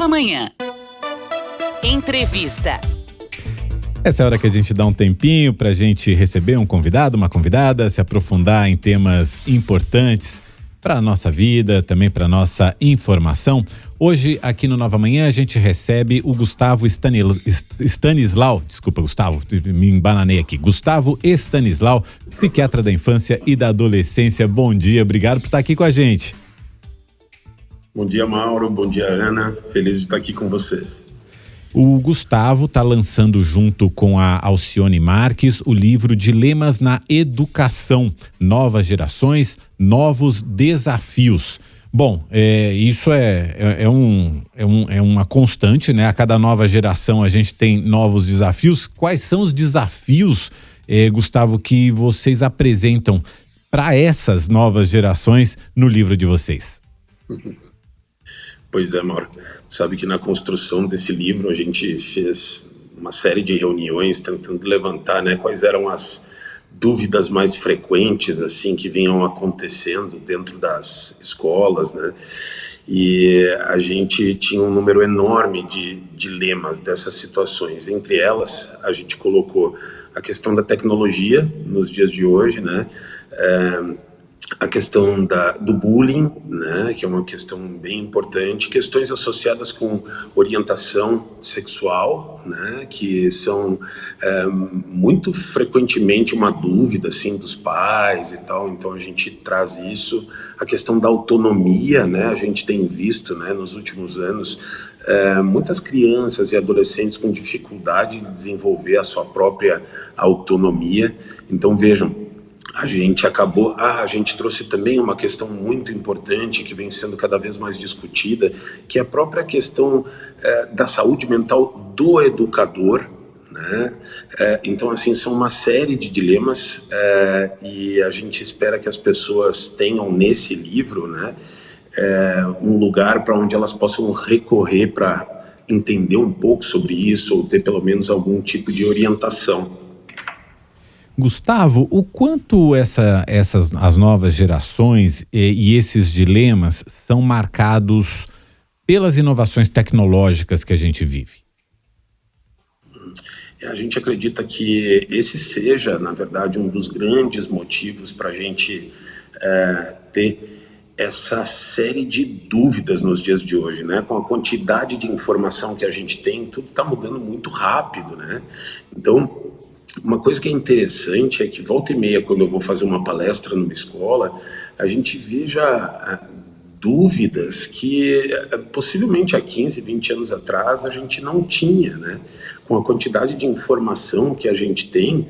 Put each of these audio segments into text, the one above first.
Nova Manhã. Entrevista. Essa é a hora que a gente dá um tempinho para a gente receber um convidado, uma convidada, se aprofundar em temas importantes para a nossa vida, também para a nossa informação. Hoje, aqui no Nova Manhã, a gente recebe o Gustavo Stanislau, desculpa, Gustavo, me embananei aqui. Gustavo Stanislau, psiquiatra da infância e da adolescência. Bom dia, obrigado por estar aqui com a gente. Bom dia, Mauro. Bom dia, Ana. Feliz de estar aqui com vocês. O Gustavo está lançando junto com a Alcione Marques o livro Dilemas na Educação, Novas Gerações, Novos Desafios. Bom, isso é uma constante, né? A cada nova geração a gente tem novos desafios. Quais são os desafios, Gustavo, que vocês apresentam para essas novas gerações no livro de vocês? Pois é, Mauro. Sabe que na construção desse livro a gente fez uma série de reuniões tentando levantar, né, quais eram as dúvidas mais frequentes assim que vinham acontecendo dentro das escolas, né? E a gente tinha um número enorme de dilemas dessas situações. Entre elas, a gente colocou a questão da tecnologia nos dias de hoje, né? A questão do bullying, né, que é uma questão bem importante, questões associadas com orientação sexual, né, que são muito frequentemente uma dúvida assim, dos pais e tal, então a gente traz isso. A questão da autonomia, né, a gente tem visto, né, nos últimos anos muitas crianças e adolescentes com dificuldade de desenvolver a sua própria autonomia. Então vejam, a gente trouxe também uma questão muito importante que vem sendo cada vez mais discutida, que é a própria questão da saúde mental do educador, né? Então, assim, são uma série de dilemas e a gente espera que as pessoas tenham nesse livro, né, um lugar para onde elas possam recorrer para entender um pouco sobre isso ou ter pelo menos algum tipo de orientação. Gustavo, o quanto as novas gerações e esses dilemas são marcados pelas inovações tecnológicas que a gente vive? A gente acredita que esse seja, na verdade, um dos grandes motivos para a gente ter essa série de dúvidas nos dias de hoje, né? Com a quantidade de informação que a gente tem, tudo está mudando muito rápido, né? Então, uma coisa que é interessante é que volta e meia, quando eu vou fazer uma palestra numa escola, a gente veja dúvidas que possivelmente há 15, 20 anos atrás a gente não tinha, né? Com a quantidade de informação que a gente tem,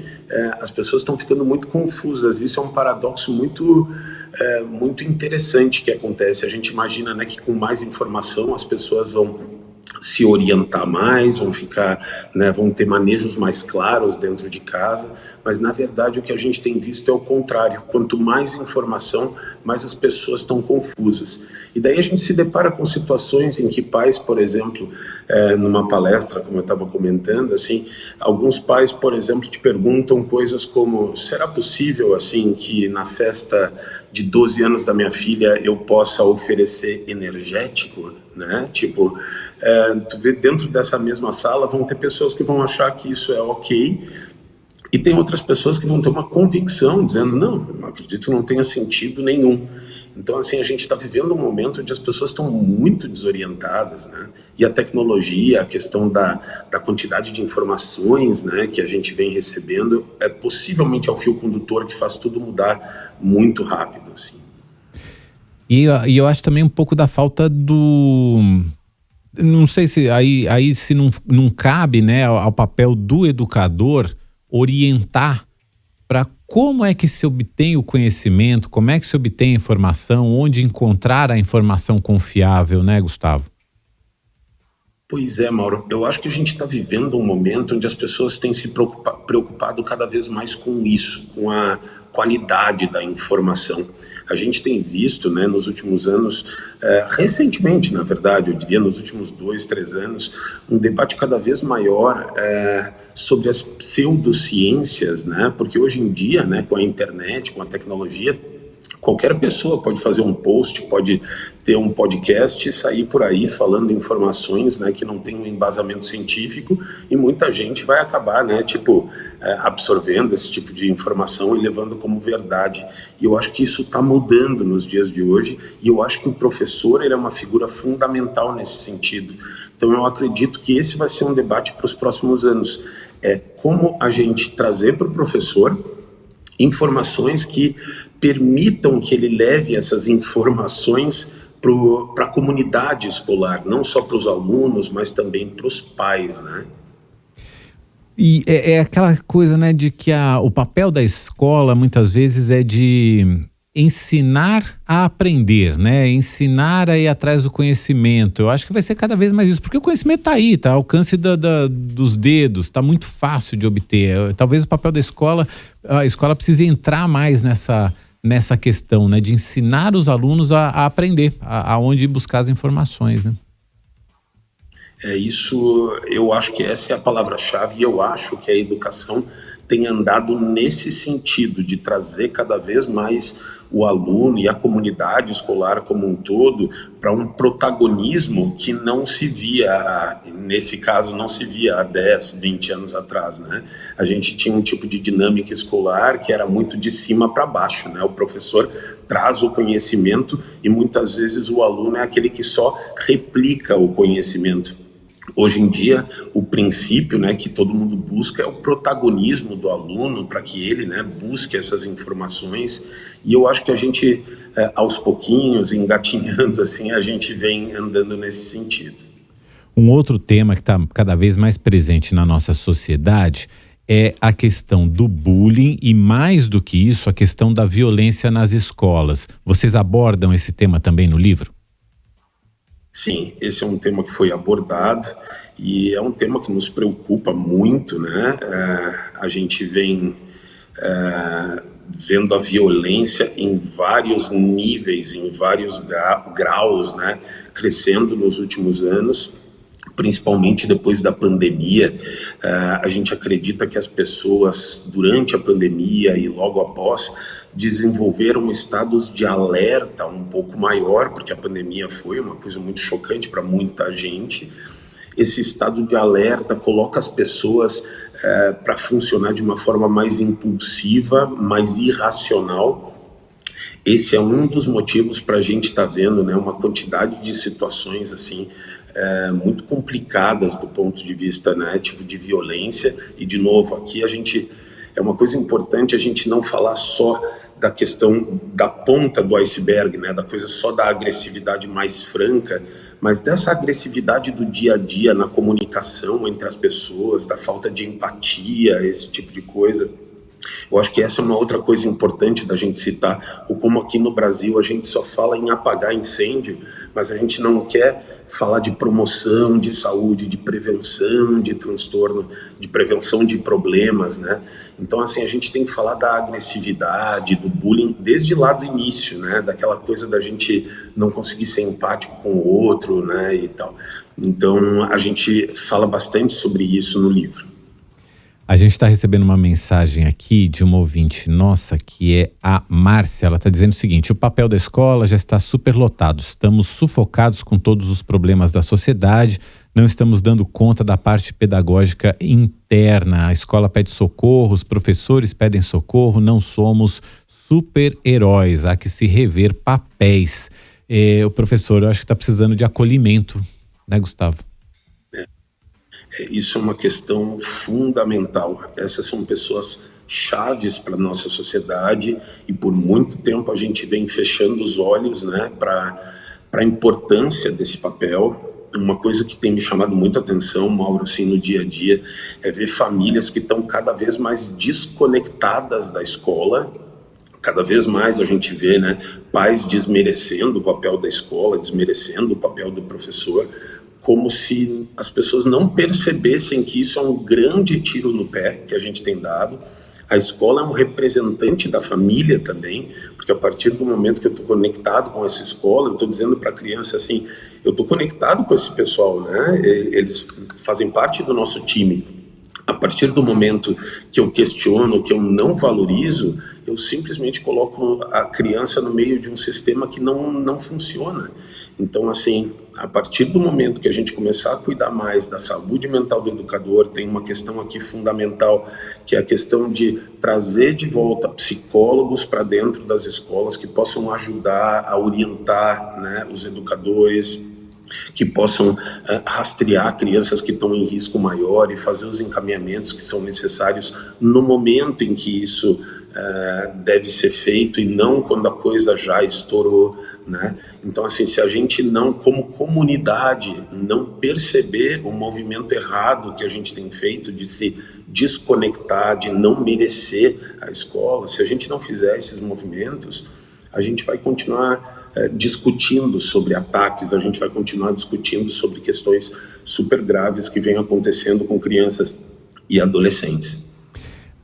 as pessoas estão ficando muito confusas. Isso é um paradoxo muito interessante que acontece. A gente imagina, né, que com mais informação as pessoas vão se orientar mais, vão ficar, né, vão ter manejos mais claros dentro de casa, mas na verdade o que a gente tem visto é o contrário. Quanto mais informação, mais as pessoas estão confusas. E daí a gente se depara com situações em que pais, por exemplo, numa palestra, como eu estava comentando, assim, alguns pais, por exemplo, te perguntam coisas como: será possível assim que na festa de 12 anos da minha filha eu possa oferecer energético, né? Tipo, tu vê, dentro dessa mesma sala vão ter pessoas que vão achar que isso é ok, e tem outras pessoas que vão ter uma convicção dizendo: não acredito que não tenha sentido nenhum. Então, assim, a gente está vivendo um momento onde as pessoas estão muito desorientadas, né? E a tecnologia, a questão da quantidade de informações, né, que a gente vem recebendo, possivelmente é o fio condutor que faz tudo mudar muito rápido, assim. E eu acho também um pouco da falta do... Não sei se aí se não cabe, né, ao papel do educador orientar para como é que se obtém o conhecimento, como é que se obtém a informação, onde encontrar a informação confiável, né, Gustavo? Pois é, Mauro. Eu acho que a gente está vivendo um momento onde as pessoas têm se preocupado cada vez mais com isso, com a qualidade da informação. A gente tem visto, né, nos últimos anos, recentemente, na verdade, eu diria nos últimos 2, 3 anos, um debate cada vez maior sobre as pseudociências, né, porque hoje em dia, né, com a internet, com a tecnologia, qualquer pessoa pode fazer um post, pode ter um podcast e sair por aí falando informações, né, que não tem um embasamento científico, e muita gente vai acabar, né, absorvendo esse tipo de informação e levando como verdade. E eu acho que isso está mudando nos dias de hoje, e eu acho que o professor, ele é uma figura fundamental nesse sentido. Então eu acredito que esse vai ser um debate para os próximos anos. É como a gente trazer para o professor informações que permitam que ele leve essas informações para a comunidade escolar, não só para os alunos, mas também para os pais, né? E é aquela coisa, né, de que o papel da escola muitas vezes é de ensinar a aprender, né? Ensinar a ir atrás do conhecimento. Eu acho que vai ser cada vez mais isso, porque o conhecimento está aí, está ao alcance dos dedos, está muito fácil de obter. Talvez o papel da escola, a escola precise entrar mais nessa questão, né, de ensinar os alunos a aprender, aonde buscar as informações, né? Isso, eu acho que essa é a palavra-chave, e eu acho que a educação tem andado nesse sentido, de trazer cada vez mais o aluno e a comunidade escolar como um todo para um protagonismo que não se via, nesse caso, não se via há 10, 20 anos atrás, né? A gente tinha um tipo de dinâmica escolar que era muito de cima para baixo, né? O professor traz o conhecimento e muitas vezes o aluno é aquele que só replica o conhecimento. Hoje em dia, o princípio, né, que todo mundo busca é o protagonismo do aluno, para que ele, né, busque essas informações, e eu acho que a gente, aos pouquinhos, engatinhando assim, a gente vem andando nesse sentido. Um outro tema que está cada vez mais presente na nossa sociedade é a questão do bullying e, mais do que isso, a questão da violência nas escolas. Vocês abordam esse tema também no livro? Sim, esse é um tema que foi abordado e é um tema que nos preocupa muito, né? A gente vem vendo a violência em vários níveis, em vários graus, né? Crescendo nos últimos anos, principalmente depois da pandemia. A gente acredita que as pessoas, durante a pandemia e logo após, desenvolveram estados de alerta um pouco maior, porque a pandemia foi uma coisa muito chocante para muita gente. Esse estado de alerta coloca as pessoas para funcionar de uma forma mais impulsiva, mais irracional. Esse é um dos motivos para a gente estar vendo, né, uma quantidade de situações assim, muito complicadas do ponto de vista, né, de violência. E, de novo, aqui é uma coisa importante a gente não falar só da questão da ponta do iceberg, né, da coisa só da agressividade mais franca, mas dessa agressividade do dia a dia na comunicação entre as pessoas, da falta de empatia, esse tipo de coisa. Eu acho que essa é uma outra coisa importante da gente citar, ou como aqui no Brasil a gente só fala em apagar incêndio, mas a gente não quer falar de promoção de saúde, de prevenção de transtorno, de prevenção de problemas, né? Então, assim, a gente tem que falar da agressividade, do bullying, desde lá do início, né? Daquela coisa da gente não conseguir ser empático com o outro, né? E tal. Então, a gente fala bastante sobre isso no livro. A gente está recebendo uma mensagem aqui de uma ouvinte nossa, que é a Márcia. Ela está dizendo o seguinte: o papel da escola já está superlotado, estamos sufocados com todos os problemas da sociedade, não estamos dando conta da parte pedagógica interna. A escola pede socorro, os professores pedem socorro, não somos super-heróis, há que se rever papéis. O professor, eu acho que está precisando de acolhimento, né, Gustavo? Isso é uma questão fundamental. Essas são pessoas chaves para a nossa sociedade e por muito tempo a gente vem fechando os olhos, né, para a importância desse papel. Uma coisa que tem me chamado muita atenção, Mauro, assim, no dia a dia, é ver famílias que estão cada vez mais desconectadas da escola. Cada vez mais a gente vê, né, pais desmerecendo o papel da escola, desmerecendo o papel do professor, como se as pessoas não percebessem que isso é um grande tiro no pé que a gente tem dado. A escola é um representante da família também, porque a partir do momento que eu estou conectado com essa escola, eu estou dizendo para a criança assim, eu estou conectado com esse pessoal, né? Eles fazem parte do nosso time. A partir do momento que eu questiono, que eu não valorizo, eu simplesmente coloco a criança no meio de um sistema que não funciona. Então, assim, a partir do momento que a gente começar a cuidar mais da saúde mental do educador, tem uma questão aqui fundamental, que é a questão de trazer de volta psicólogos para dentro das escolas que possam ajudar a orientar, né, os educadores, que possam rastrear crianças que estão em risco maior e fazer os encaminhamentos que são necessários no momento em que isso deve ser feito e não quando a coisa já estourou, né? Então, assim, se a gente não, como comunidade, não perceber o movimento errado que a gente tem feito de se desconectar, de não merecer a escola, se a gente não fizer esses movimentos, a gente vai continuar discutindo sobre ataques, a gente vai continuar discutindo sobre questões super graves que vêm acontecendo com crianças e adolescentes.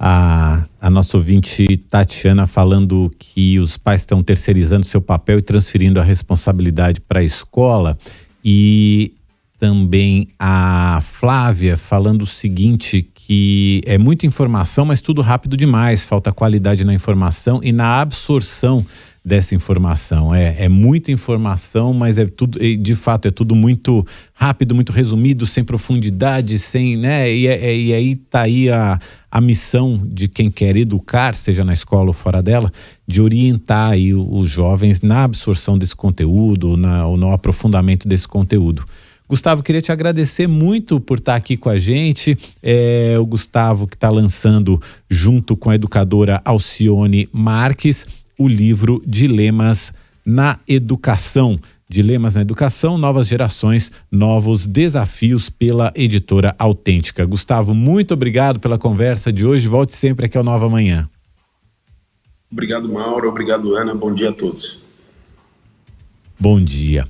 A nossa ouvinte Tatiana falando que os pais estão terceirizando seu papel e transferindo a responsabilidade para a escola, e também a Flávia falando o seguinte, que é muita informação, mas tudo rápido demais, falta qualidade na informação e na absorção dessa informação. É muita informação, mas é tudo, de fato, é tudo muito rápido, muito resumido, sem profundidade, sem, né? E aí tá aí a missão de quem quer educar, seja na escola ou fora dela, de orientar aí os jovens na absorção desse conteúdo, ou no aprofundamento desse conteúdo. Gustavo, queria te agradecer muito por estar aqui com a gente. O Gustavo que está lançando, junto com a educadora Alcione Marques, o livro Dilemas na Educação. Dilemas na Educação, Novas Gerações, Novos Desafios, pela editora Autêntica. Gustavo, muito obrigado pela conversa de hoje. Volte sempre aqui ao Nova Manhã. Obrigado, Mauro. Obrigado, Ana. Bom dia a todos. Bom dia.